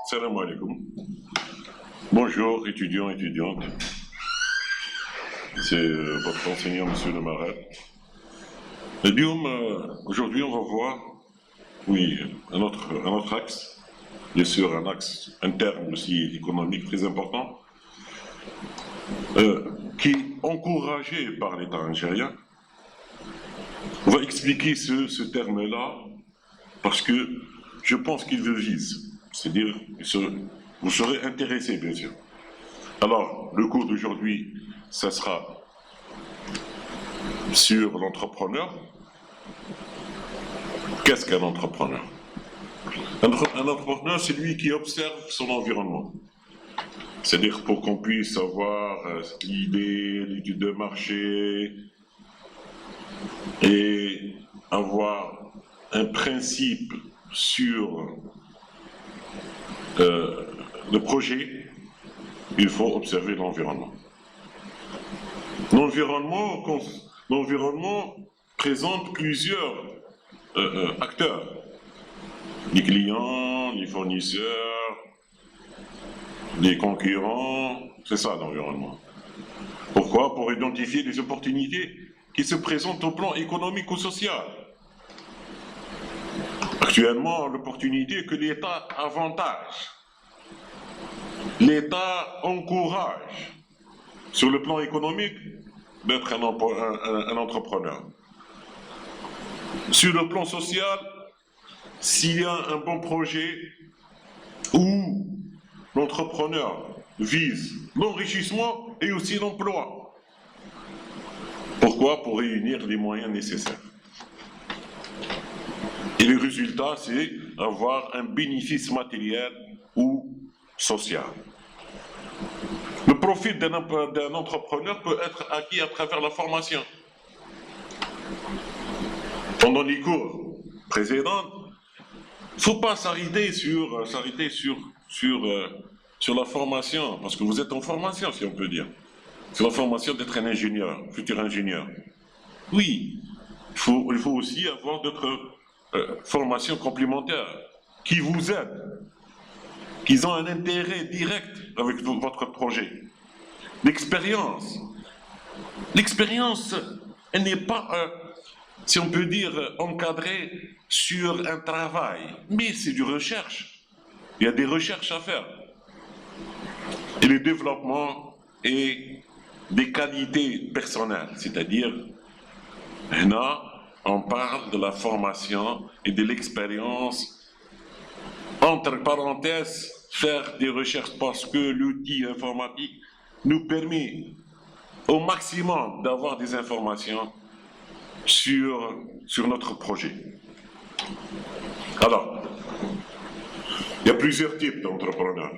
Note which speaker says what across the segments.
Speaker 1: Salam alaikum. Bonjour, étudiants, étudiantes. C'est votre enseignant, monsieur Le Marais. Et Guillaume, aujourd'hui, on va voir, oui, un autre axe, bien sûr, un axe interne aussi économique très important, qui est encouragé par l'État algérien. On va expliquer ce terme-là parce que je pense qu'il le vise. C'est-à-dire, vous serez intéressés, bien sûr. Alors, le cours d'aujourd'hui, ça sera sur l'entrepreneur. Qu'est-ce qu'un entrepreneur? Un entrepreneur, c'est lui qui observe son environnement. C'est-à-dire pour qu'on puisse avoir l'idée, l'étude de marché et avoir un principe sur le projet, il faut observer l'environnement. L'environnement présente plusieurs acteurs, les clients, les fournisseurs, les concurrents, c'est ça l'environnement. Pourquoi? Pour identifier les opportunités qui se présentent au plan économique ou social. Actuellement, l'opportunité que l'État avantage, l'État encourage sur le plan économique d'être un entrepreneur. Sur le plan social, s'il y a un bon projet où l'entrepreneur vise l'enrichissement et aussi l'emploi. Pourquoi? Pour réunir les moyens nécessaires. Et le résultat, c'est avoir un bénéfice matériel ou social. Le profit d'un entrepreneur peut être acquis à travers la formation. Pendant les cours précédents, il ne faut pas s'arrêter sur la formation, parce que vous êtes en formation, si on peut dire. C'est la formation d'être un ingénieur, futur ingénieur. Oui, il faut aussi avoir d'autres formations complémentaires qui vous aident, qui ont un intérêt direct avec votre projet. L'expérience, elle n'est pas, si on peut dire, encadrée sur un travail, mais c'est du recherche. Il y a des recherches à faire. Et le développement et des qualités personnelles, c'est-à-dire, on parle de la formation et de l'expérience, entre parenthèses, faire des recherches parce que l'outil informatique nous permet au maximum d'avoir des informations sur notre projet. Alors, il y a plusieurs types d'entrepreneurs.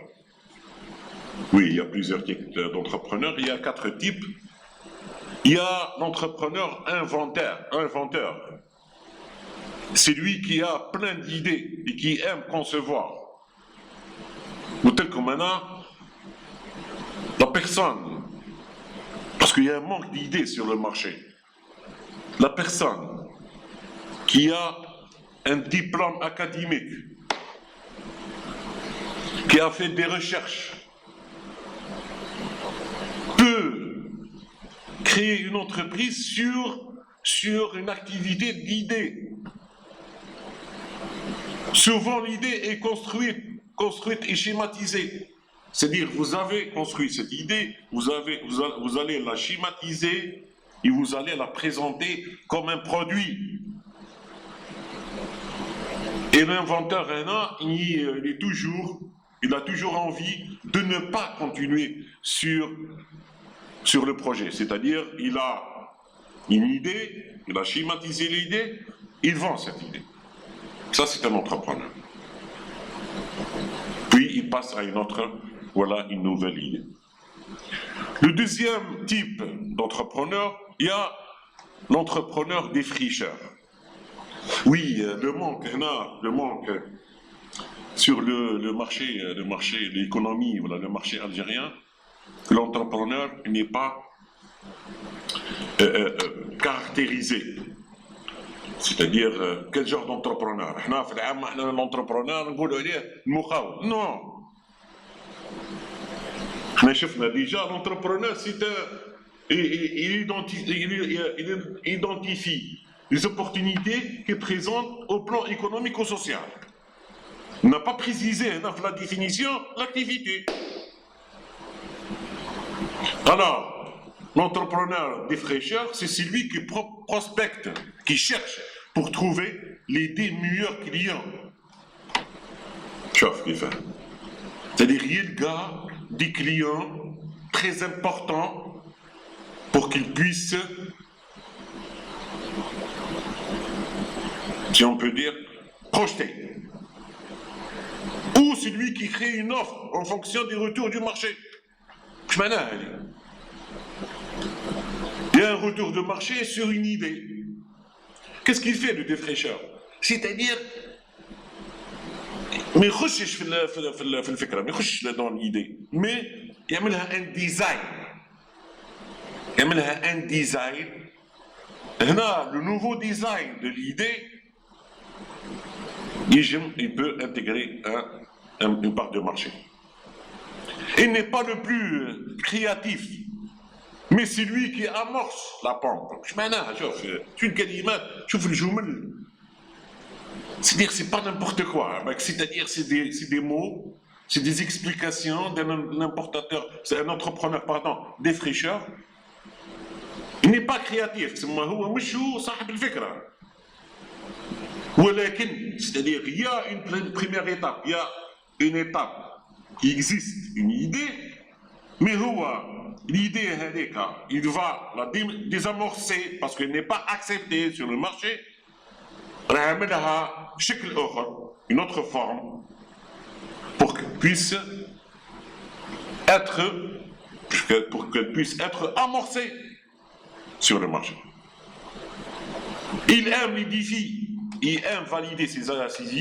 Speaker 1: Oui, il y a plusieurs types d'entrepreneurs. Il y a 4 types. Il y a l'entrepreneur inventeur. C'est lui qui a plein d'idées et qui aime concevoir. Ou tel que maintenant, la personne, parce qu'il y a un manque d'idées sur le marché, la personne qui a un diplôme académique, qui a fait des recherches, peut créer une entreprise sur une activité d'idées. Souvent, l'idée est construite et schématisée. C'est-à-dire, vous avez construit cette idée, vous allez la schématiser et vous allez la présenter comme un produit. Et l'inventeur, il a toujours envie de ne pas continuer sur le projet. C'est-à-dire, il a une idée, il a schématisé l'idée, il vend cette idée. Ça, c'est un entrepreneur. Puis, il passe à une nouvelle idée. Le deuxième type d'entrepreneur, il y a l'entrepreneur défricheur. Oui, le manque sur le marché, l'économie, le marché algérien, l'entrepreneur n'est pas caractérisé. C'est-à-dire, quel genre d'entrepreneur? L'entrepreneur, non, Mais chef, déjà, l'entrepreneur, il identifie les opportunités qu'il présente au plan économico-social. Il n'a pas précisé dans la définition l'activité. Alors, l'entrepreneur défricheur, c'est celui qui prospecte, qui cherche pour trouver les 10 meilleurs clients. Chauffe, qui fait. C'est-à-dire, il y a le gars, des clients très importants pour qu'ils puissent, si on peut dire, projeter. Ou celui qui crée une offre en fonction des retours du marché. Il y a un retour de marché sur une idée. Qu'est-ce qu'il fait le défricheur? C'est-à-dire, ما يخشش في الفكره ما يخشش dans l'idée mais يعملها ان ديزاين هنا le nouveau design de l'idée il peut intégrer une part de marché. Il n'est pas le plus créatif mais c'est lui qui amorce la pompe. ايش معناها؟ شوف الكلمات شوف الجمل. C'est-à-dire, c'est pas n'importe quoi. C'est-à-dire, c'est des mots, c'est des explications d'un importateur, c'est un entrepreneur, pardon, défricheur. Il n'est pas créatif. C'est-à-dire, il y a une première étape, il y a une étape qui existe, une idée, mais l'idée, il va la désamorcer parce qu'elle n'est pas acceptée sur le marché. Une autre forme pour qu'elle puisse être amorcée sur le marché. Il aime les défis, il aime valider ses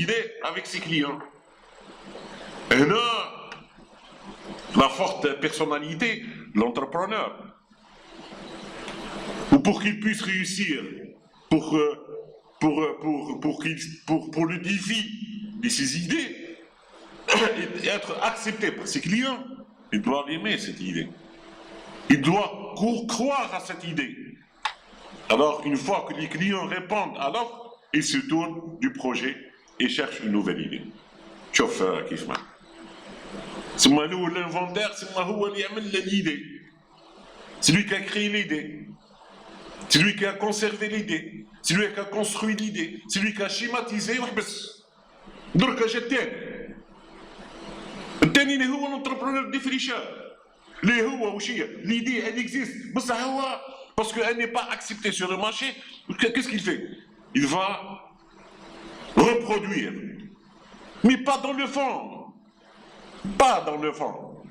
Speaker 1: idées avec ses clients. Et là, la forte personnalité de l'entrepreneur, ou pour qu'il puisse réussir, pour le défi de ses idées et être accepté par ses clients, il doit aimer cette idée. Il doit croire à cette idée. Alors, une fois que les clients répondent à l'offre, il se tourne du projet et cherche une nouvelle idée. Chauffe, Kifman. C'est moi l'inventaire, c'est moi qui amène l'idée. C'est lui qui a créé l'idée. C'est lui qui a conservé l'idée, c'est lui qui a construit l'idée, c'est lui qui a schématisé. Donc, الثاني اللي هو l'entrepreneur défricheur. L'idée, elle existe, parce qu'elle n'est pas acceptée sur le marché. Qu'est-ce qu'il fait? Il va reproduire, mais pas dans le fond. Pas dans le fond,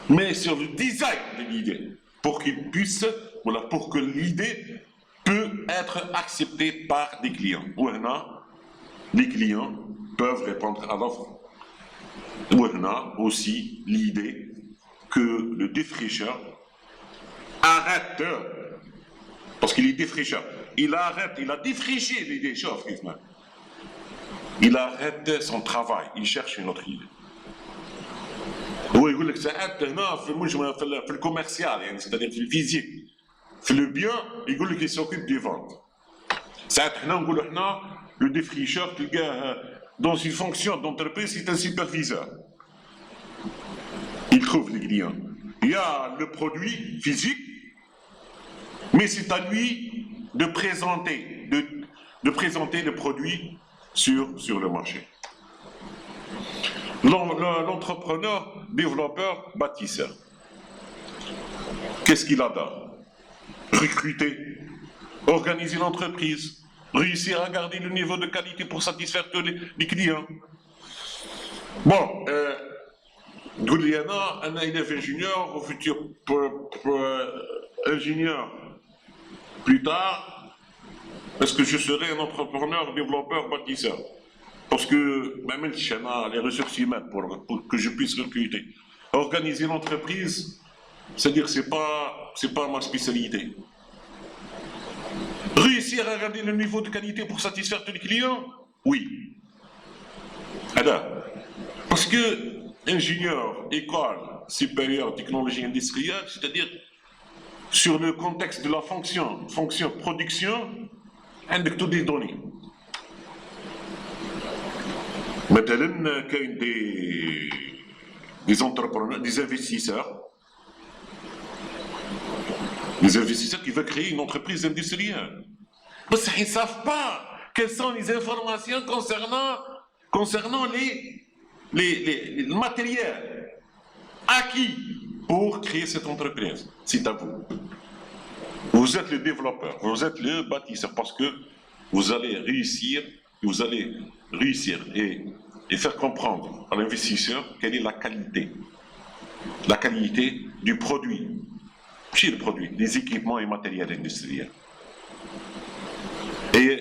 Speaker 1: mais sur le design de l'idée, pour qu'il puisse, voilà, pour que l'idée peut être acceptée par des clients. Ou les clients peuvent répondre à l'offre. Ou aussi l'idée que le défricheur arrête, parce qu'il est défricheur, il arrête, il a défriché l'idée, il arrête son travail, il cherche une autre idée. هو يقول لك ساعات هنا في المجمل في الكوميرسيال يعني c'est-à-dire في الفيزيك في لو بيان يقول لك يسوكيب دي فونت. ساعات حنا نقولوا حنا لو ديفريشور تلقاه dans une fonction d'entreprise c'est un superviseur. Il trouve les clients. Il y a le produit physique, mais c'est à lui de présenter le produit sur le marché. L'entrepreneur, développeur, bâtisseur. Qu'est-ce qu'il a là? Recruter, organiser l'entreprise, réussir à garder le niveau de qualité pour satisfaire tous les clients. Bon, il y en a un élève ingénieur, au futur ingénieur plus tard, est-ce que je serai un entrepreneur, développeur, bâtisseur? Parce que même si on a les ressources humaines pour que je puisse recruter, organiser l'entreprise, c'est-à-dire c'est pas ma spécialité. Réussir à garder le niveau de qualité pour satisfaire tous les clients, oui. Alors, parce que ingénieur, école, supérieur technologie industrielle, c'est-à-dire sur le contexte de la fonction production, avec toutes les données. Maintenant, qu'il y a des entrepreneurs, des investisseurs qui veulent créer une entreprise industrielle. Mais ils ne savent pas quelles sont les informations concernant les matériels acquis pour créer cette entreprise. C'est à vous. Vous êtes le développeur, vous êtes le bâtisseur, parce que vous allez réussir et faire comprendre à l'investisseur quelle est la qualité du produit, chez le produit, des équipements et matériels industriels. Et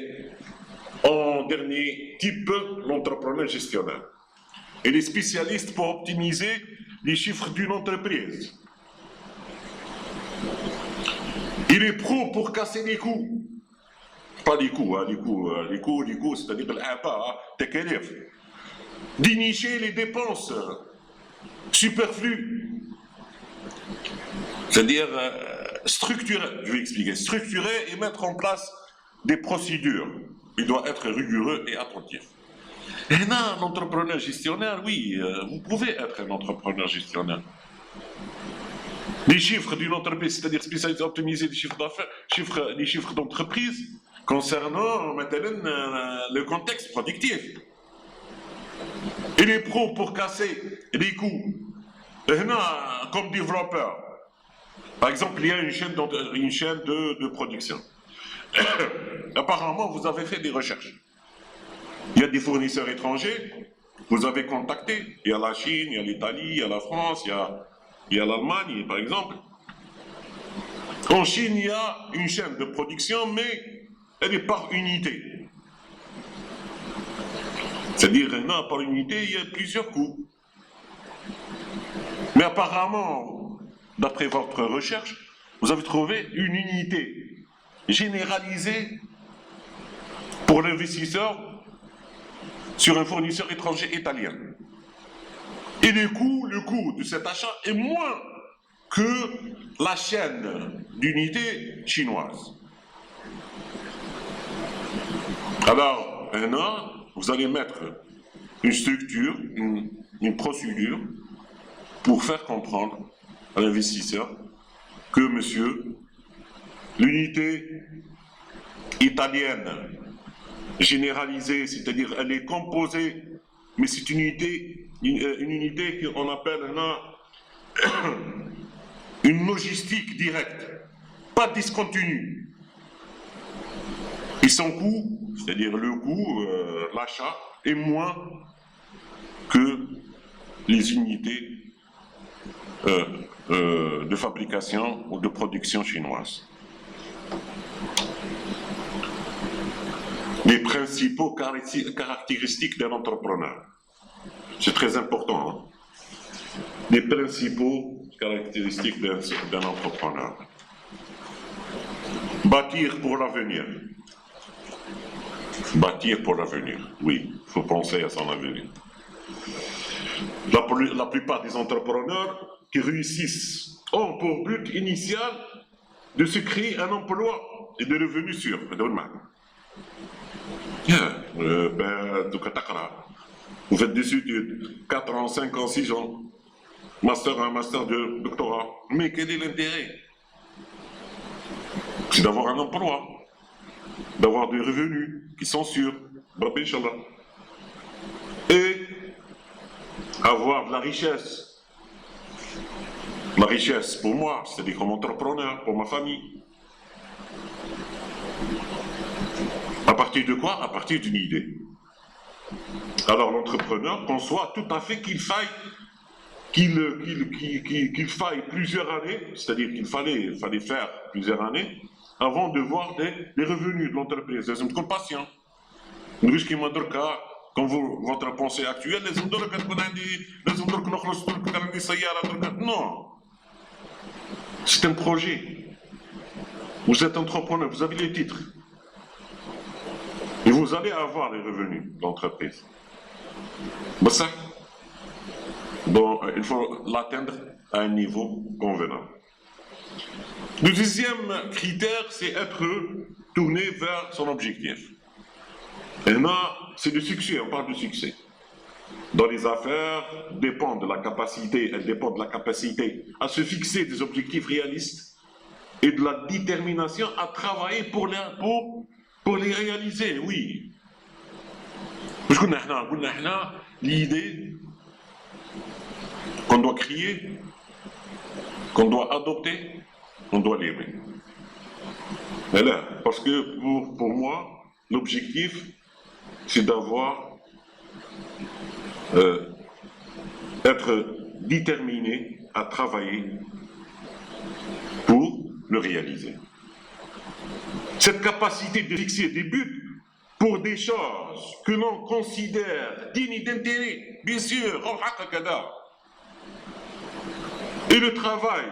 Speaker 1: en dernier type, l'entrepreneur gestionnaire. Il est spécialiste pour optimiser les chiffres d'une entreprise. Il est pro pour casser les coûts. Pas les coûts, hein, les coûts, c'est-à-dire TKLF. Dénicher les dépenses superflues. C'est-à-dire structurer, je vais expliquer, structurer et mettre en place des procédures. Il doit être rigoureux et attentif. Et là, l'entrepreneur gestionnaire, oui, vous pouvez être un entrepreneur gestionnaire. Les chiffres d'une entreprise, c'est-à-dire spécialisé à optimiser les chiffres d'affaires, les chiffres d'entreprise concernant maintenant le contexte productif. Il est pro pour casser les coûts. Et là, comme développeur, par exemple, il y a une chaîne de production. Apparemment, vous avez fait des recherches. Il y a des fournisseurs étrangers, vous avez contacté. Il y a la Chine, il y a l'Italie, il y a la France, il y a l'Allemagne, par exemple. En Chine, il y a une chaîne de production, mais elle est par unité. C'est-à-dire, par unité, il y a plusieurs coûts. Mais apparemment, d'après votre recherche, vous avez trouvé une unité généralisée pour l'investisseur sur un fournisseur étranger italien. Et le coût de cet achat est moins que la chaîne d'unité chinoise. Alors, vous allez mettre une structure, une procédure pour faire comprendre à l'investisseur que, monsieur, l'unité italienne généralisée, c'est-à-dire elle est composée, mais c'est une unité qu'on appelle une logistique directe, pas discontinue. Et son coût, c'est-à-dire le coût, l'achat, est moins que les unités de fabrication ou de production chinoise. Les principaux caractéristiques d'un entrepreneur. C'est très important. Hein? Les principaux caractéristiques d'un entrepreneur. Bâtir pour l'avenir. Bâtir pour l'avenir. Oui, il faut penser à son avenir. La plupart des entrepreneurs qui réussissent ont pour but initial de se créer un emploi et des revenus sûrs. Vous faites des études, 4 ans, 5 ans, 6 ans, un master de doctorat. Mais quel est l'intérêt? C'est d'avoir un emploi, d'avoir des revenus qui sont sûrs, et avoir de la richesse. La richesse, pour moi, c'est-à-dire comme entrepreneur, pour ma famille. À partir de quoi? À partir d'une idée. Alors l'entrepreneur conçoit tout à fait qu'il faille plusieurs années, c'est-à-dire qu'il fallait faire plusieurs années avant de voir les revenus de l'entreprise. Les hommes patient. Comme votre pensée actuelle, non. C'est un projet. Vous êtes entrepreneur, vous avez les titres. Et vous allez avoir les revenus de l'entreprise. Donc, il faut l'atteindre à un niveau convenable. Le deuxième critère, c'est être tourné vers son objectif. Et là, c'est le succès, on parle de succès. Dans les affaires, elles dépendent de la capacité à se fixer des objectifs réalistes et de la détermination à travailler pour les réaliser, oui. Parce qu'on a l'idée qu'on doit crier, qu'on doit adopter, on doit l'aimer. Parce que pour moi, l'objectif, c'est d'avoir, être déterminé à travailler pour le réaliser. Cette capacité de fixer des buts pour des choses que l'on considère dignes d'intérêt, bien sûr, et le travail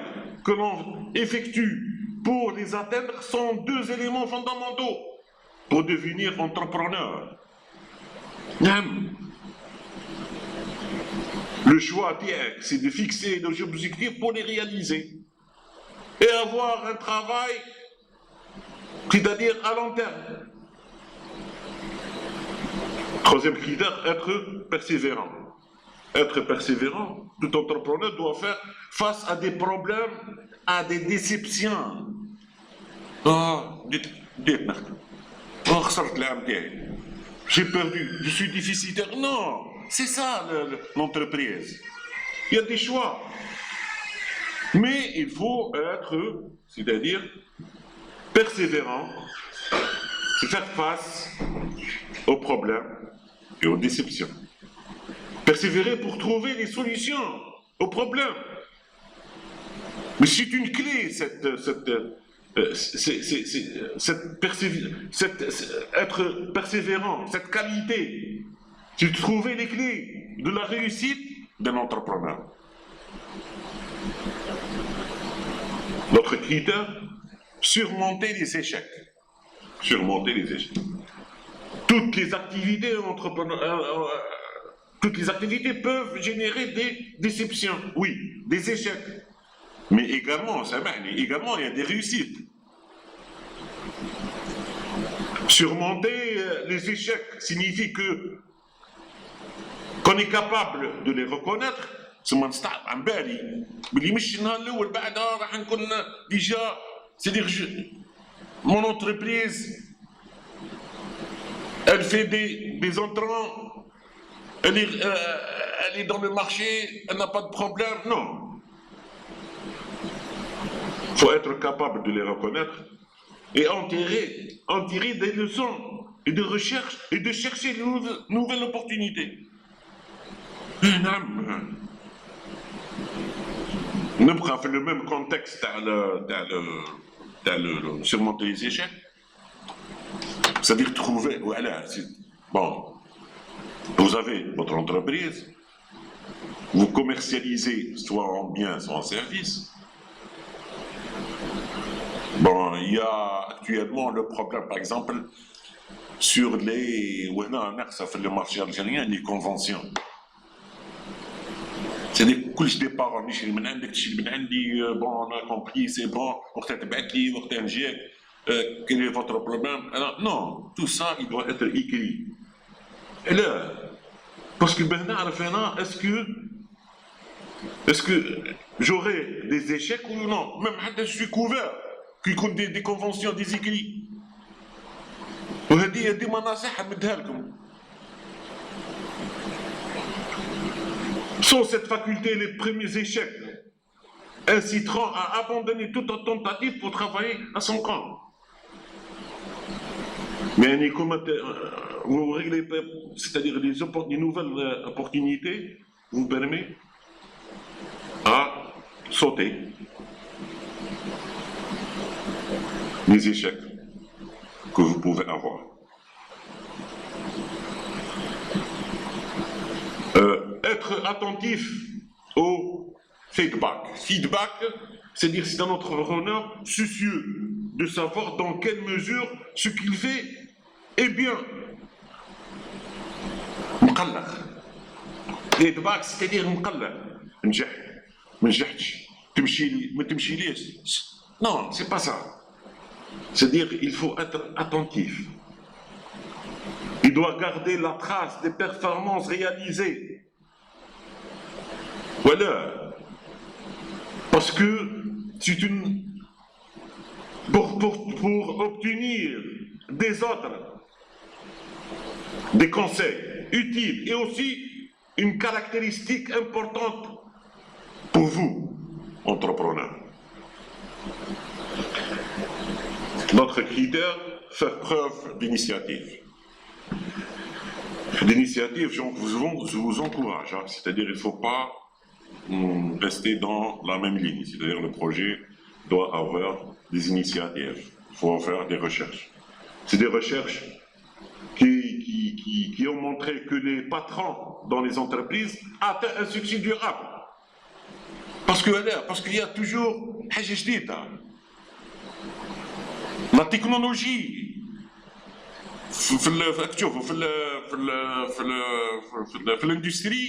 Speaker 1: que l'on effectue pour les atteindre sont deux éléments fondamentaux pour devenir entrepreneur. Le choix, c'est de fixer des objectifs pour les réaliser et avoir un travail, c'est-à-dire à long terme. Troisième critère, être persévérant. Être persévérant, tout entrepreneur doit faire face à des problèmes, à des déceptions. J'ai perdu, je suis déficitaire. Non, c'est ça l'entreprise. Il y a des choix. Mais il faut être, c'est-à-dire persévérant, faire face aux problèmes et aux déceptions. Persévérer pour trouver des solutions aux problèmes. Mais c'est une clé, être persévérant, cette qualité. C'est de trouver les clés de la réussite d'un entrepreneur. Notre critère, surmonter les échecs. Surmonter les échecs. Toutes les activités peuvent générer des déceptions, oui, des échecs. Mais également, il y a des réussites. Surmonter les échecs signifie qu'on est capable de les reconnaître. C'est-à-dire, mon entreprise, elle fait des entrants, elle est dans le marché, elle n'a pas de problème. Non. Il faut être capable de les reconnaître et en tirer des leçons et de recherche et de chercher de nouvelles opportunités. Nous avons fait le même contexte dans le surmonter les échecs. C'est-à-dire trouver, voilà, bon, vous avez votre entreprise, vous commercialisez soit en biens, soit en services. Bon, il y a actuellement le problème, par exemple, sur le marché algérien, les conventions. C'est des couches de parole, bon, on a compris, c'est bon, quel est votre problème? Alors, non, tout ça, il doit être écrit. Et là, parce que maintenant, est-ce que j'aurai des échecs ou non? Même je suis couvert, qui compte des conventions, des écrits. وهذه ديما نصيحة نديها لكم. Sans cette faculté, les premiers échecs inciteront à abandonner toute tentative pour travailler à son compte. Mais vous réglez, c'est-à-dire les nouvelles opportunités vous permettent à sauter les échecs que vous pouvez avoir. Être attentif au feedback. Feedback, c'est-à-dire c'est un entrepreneur soucieux de savoir dans quelle mesure ce qu'il fait est bien. فيدباك ستادير مقلع نجح ما نجحتش تمشي لي ما تمشي ليش non c'est pas ça c'est-à-dire il faut être attentif il doit garder la trace des performances réalisées voilà parce que c'est une pour obtenir des autres des conseils utiles et aussi une caractéristique importante pour vous, entrepreneurs. Notre critère, faire preuve d'initiative. L'initiative, je vous encourage, hein, c'est-à-dire il ne faut pas rester dans la même ligne, c'est-à-dire le projet doit avoir des initiatives, il faut faire des recherches. C'est des recherches qui ont montré que les patrons dans les entreprises atteignent un succès durable. Parce qu'il y a toujours la technologie. في l'industrie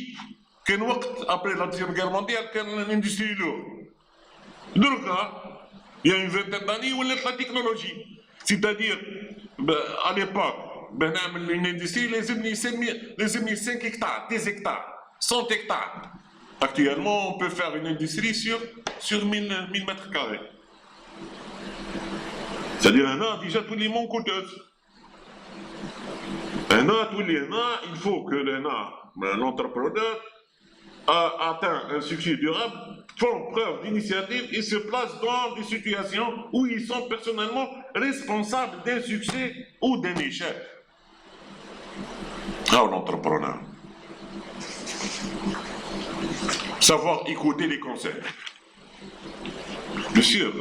Speaker 1: كان وقت après la deuxième guerre mondiale كان l'industrie lourde. دركا il y a une vingtaine d'années ولات la technologie. C'est-à-dire à l'époque ben نعمل une industrie لازمني 5 hectares, 10 hectares, 100 hectares. Actuellement, on peut faire une industrie sur 1000 mètres carrés. C'est-à-dire déjà tous les monts coûteuses. Il faut que l'entrepreneur a atteint un succès durable, font preuve d'initiative et se place dans des situations où ils sont personnellement responsables d'un succès ou d'un échec. L'entrepreneur. Savoir écouter les conseils. Bien sûr,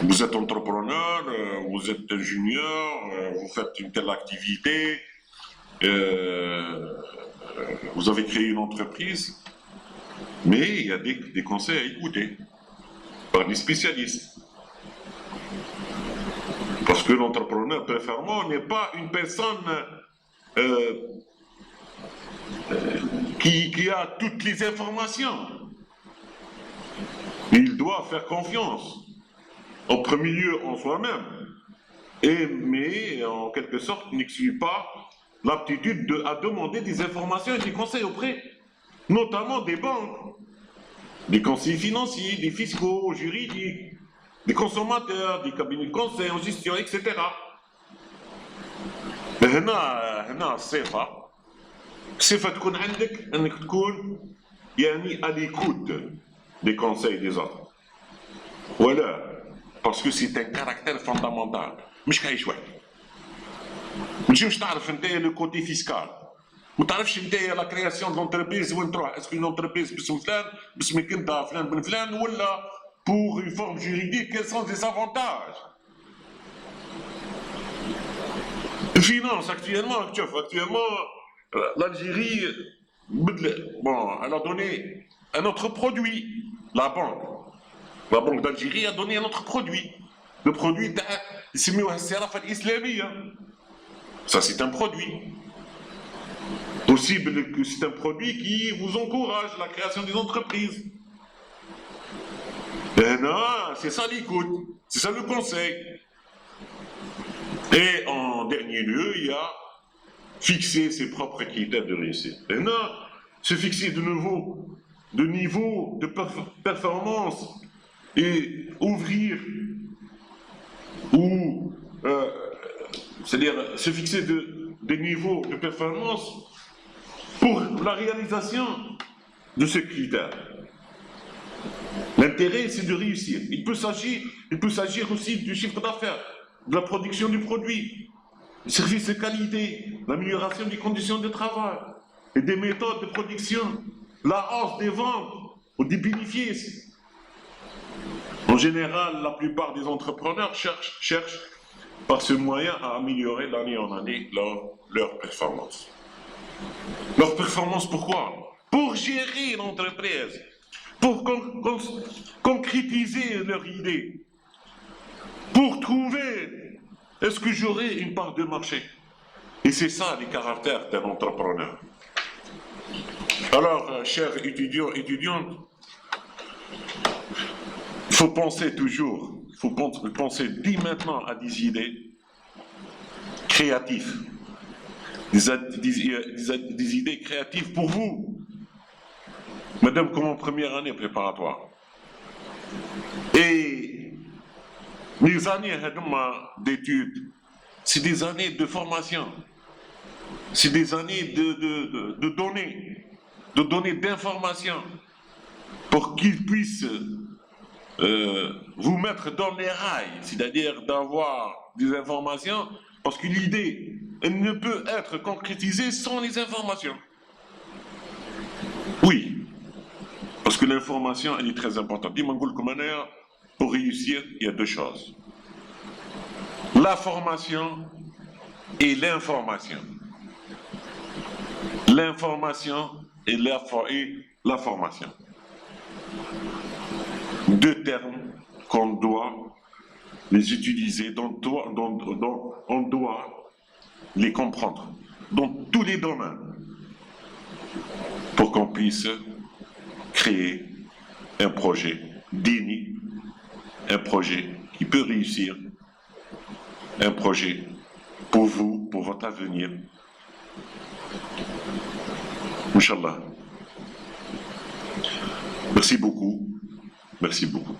Speaker 1: vous êtes entrepreneur, vous êtes ingénieur, vous faites une telle activité, vous avez créé une entreprise, mais il y a des conseils à écouter par des spécialistes. Parce que l'entrepreneur performant n'est pas une personne qui a toutes les informations. Il doit faire confiance, en premier lieu en soi-même, mais en quelque sorte n'exclut pas l'aptitude à demander des informations et des conseils auprès, notamment des banques, des conseillers financiers, des fiscaux, juridiques, des consommateurs, des cabinets de conseil en gestion, etc. هنا الصفة تكون عندك انك تكون يعني à l'écoute des conseils des autres. Voilà, parce que c'est un caractère fondamental. مش كايش واحد. ما تجيش تعرف انت le côté fiscal. ما تعرفش انت لا كرياسيون دو لونتربريز وين تروح، اسكو لونتربريز باسم فلان باسمك انت فلان بن فلان ولا pour une forme juridique, quels sont les avantages? Finance, actuellement, l'Algérie, bon, elle a donné un autre produit, la banque. La banque d'Algérie a donné un autre produit. Le produit, ça c'est un produit. Possible que c'est un produit qui vous encourage la création des entreprises. Non, c'est ça l'écoute, c'est ça le conseil. Et en dernier lieu, il y a fixer ses propres critères de réussite. Et non, se fixer de niveau de performance et ouvrir ou c'est-à-dire se fixer des niveaux de performance pour la réalisation de ce critère. L'intérêt, c'est de réussir. Il peut s'agir aussi du chiffre d'affaires, de la production du produit, du service de qualité, l'amélioration des conditions de travail et des méthodes de production, la hausse des ventes ou des bénéfices. En général, la plupart des entrepreneurs cherchent par ce moyen à améliorer d'année en année leur performance. Leur performance, pourquoi? Pour gérer l'entreprise. Pour concrétiser leur idée, pour trouver est-ce que j'aurai une part de marché, Et c'est ça les caractères d'un entrepreneur. Alors, chers étudiants, étudiantes, il faut penser toujours, il faut penser dès maintenant à des idées créatives, des idées créatives pour vous, madame, comme en première année préparatoire. Et les années d'études, c'est des années de formation, c'est des années de données d'informations pour qu'ils puissent vous mettre dans les rails, c'est-à-dire d'avoir des informations, parce que l'idée, elle ne peut être concrétisée sans les informations. Oui, parce que l'information, elle est très importante. Pour réussir, il y a deux choses. La formation et l'information. L'information et la formation. Deux termes qu'on doit les utiliser, dont on doit les comprendre dans tous les domaines pour qu'on puisse créer un projet digne, un projet qui peut réussir, un projet pour vous, pour votre avenir. Inch'Allah. Merci beaucoup. Merci beaucoup.